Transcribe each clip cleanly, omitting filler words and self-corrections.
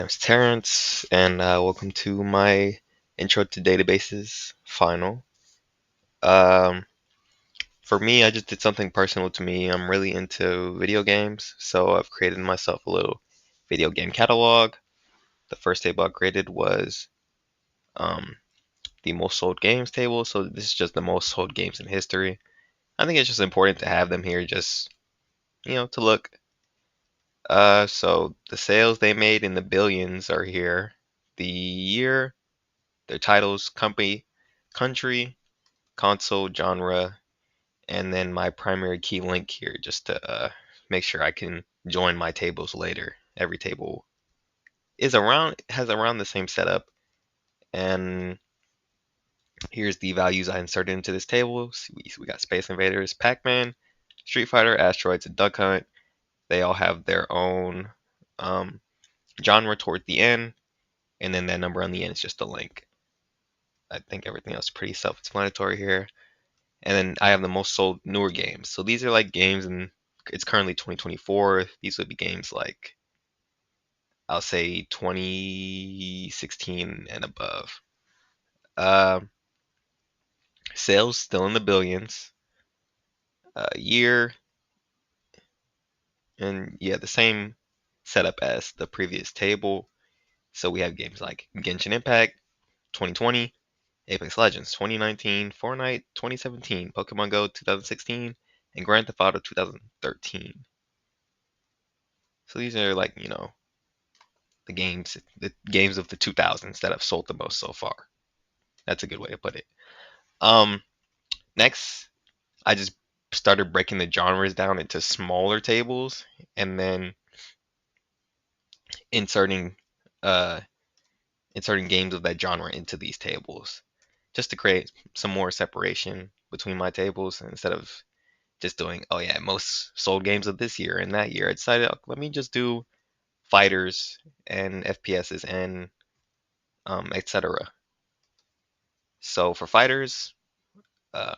name's Terrence, and welcome to my Intro to Databases final. Um, for me, I just did something personal to me. I'm really into video games, so I've created myself a little video game catalog. The first table I created was um, the most sold games table, so this is just the most sold games in history. I think it's just important to have them here, just to look. So the sales they made in the billions are here. The year, their titles, country, console, genre, and then my primary key link here just to make sure I can join my tables later. Every table has around the same setup, and here's the values I inserted into this table. So we got Space Invaders, Pac-Man, Street Fighter, Asteroids, and Duck Hunt. They all have their own um, genre toward the end, and then that number on the end is just a link. I think everything else is pretty self-explanatory here. And then I have the most sold newer games. So these are like games, and it's currently 2024. These would be games like I'll say 2016 and above. Uh, Sales still in the billions. Year and yeah, the same setup as the previous table. So we have games like Genshin Impact 2020, Apex Legends 2019, Fortnite 2017, Pokemon Go 2016, and Grand Theft Auto 2013. So these are like, the games of the 2000s that have sold the most so far. That's a good way to put it. Um, Next, I just started breaking the genres down into smaller tables and then inserting uh inserting games of that genre into these tables just to create some more separation between my tables instead of just doing, oh yeah, most sold games of this year and that year. I decided, let me just do fighters and FPSs and etc. So for fighters, uh,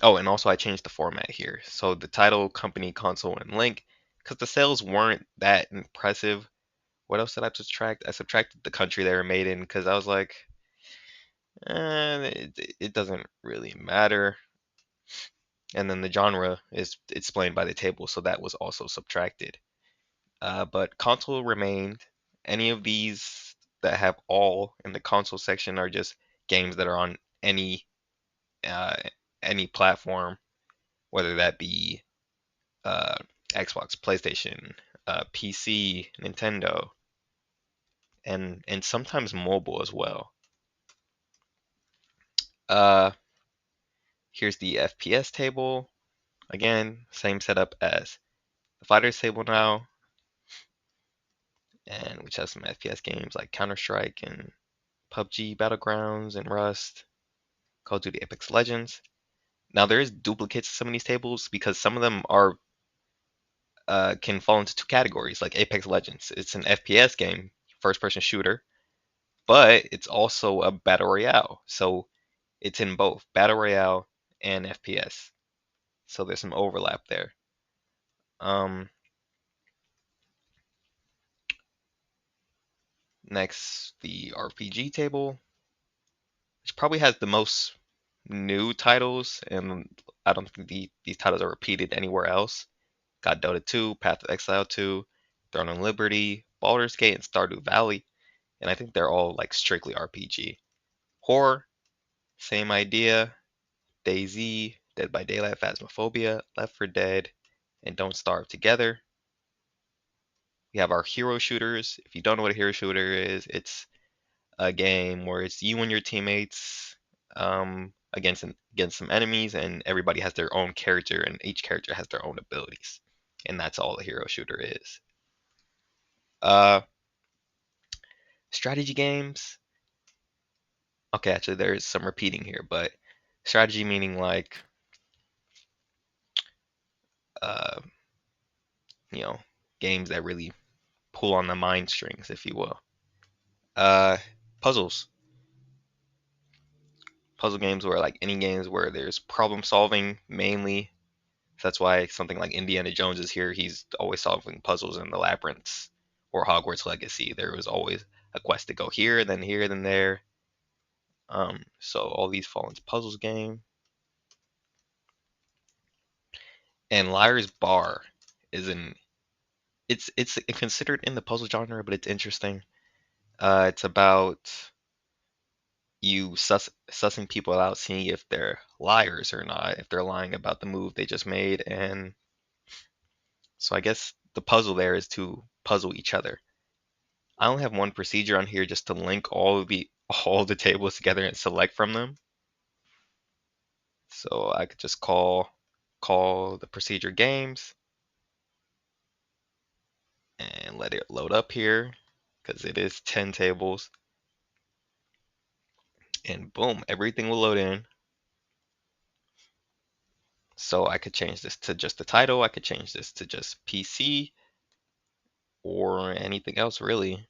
oh, and also I changed the format here. So the title, company, console, and link, because the sales weren't that impressive. What else did I subtract? I subtracted the country they were made in because I was like, it doesn't really matter. And then the genre is explained by the table, so that was also subtracted. But console remained. Any of these that have all in the console section are just games that are on uh, any platform, whether that be uh, Xbox, PlayStation, PC, Nintendo, and sometimes mobile as well. Uh, Here's the FPS table. Again, same setup as the fighters table now, and which has some FPS games like Counter Strike and PUBG Battlegrounds and Rust, Call of Duty Apex Legends. Now there is duplicates of some of these tables because some of them are can fall into two categories, like Apex Legends. It's an FPS game, first person shooter, but it's also a battle royale. So it's in both battle royale and FPS. So there's some overlap there. Um, Next, the RPG table, which probably has the most new titles, and I don't think these titles are repeated anywhere else. Got Dota 2, Path of Exile 2, Throne of Liberty, Baldur's Gate, and Stardew Valley, and I think they're all like strictly RPG. Horror, same idea. DayZ, Dead by Daylight, Phasmophobia, Left 4 Dead, and Don't Starve together. We have our hero shooters. If you don't know what a hero shooter is, it's a game where it's you and your teammates against some enemies, and everybody has their own character, and each character has their own abilities, and that's all a hero shooter is. Uh, Strategy games. Okay, actually, there's some repeating here, but strategy meaning like uh, you know games that really pull on the mind strings, if you will. Uh, Puzzles. Puzzle games where like any games where there's problem solving mainly. So that's why something like Indiana Jones is here. He's always solving puzzles in the labyrinths or Hogwarts Legacy. There was always a quest to go here, then there. So all these fall into puzzles game. And Liar's Bar is an it's considered in the puzzle genre, but it's interesting. It's about you sussing people out, seeing if they're liars or not, if they're lying about the move they just made, and so I guess the puzzle there is to puzzle each other. I only have one procedure on here just to link all the tables together and select from them. So I could just call the procedure games and let it load up here because it is 10 tables. And boom, everything will load in. So I could change this to just the title. I could change this to just PC or anything else really.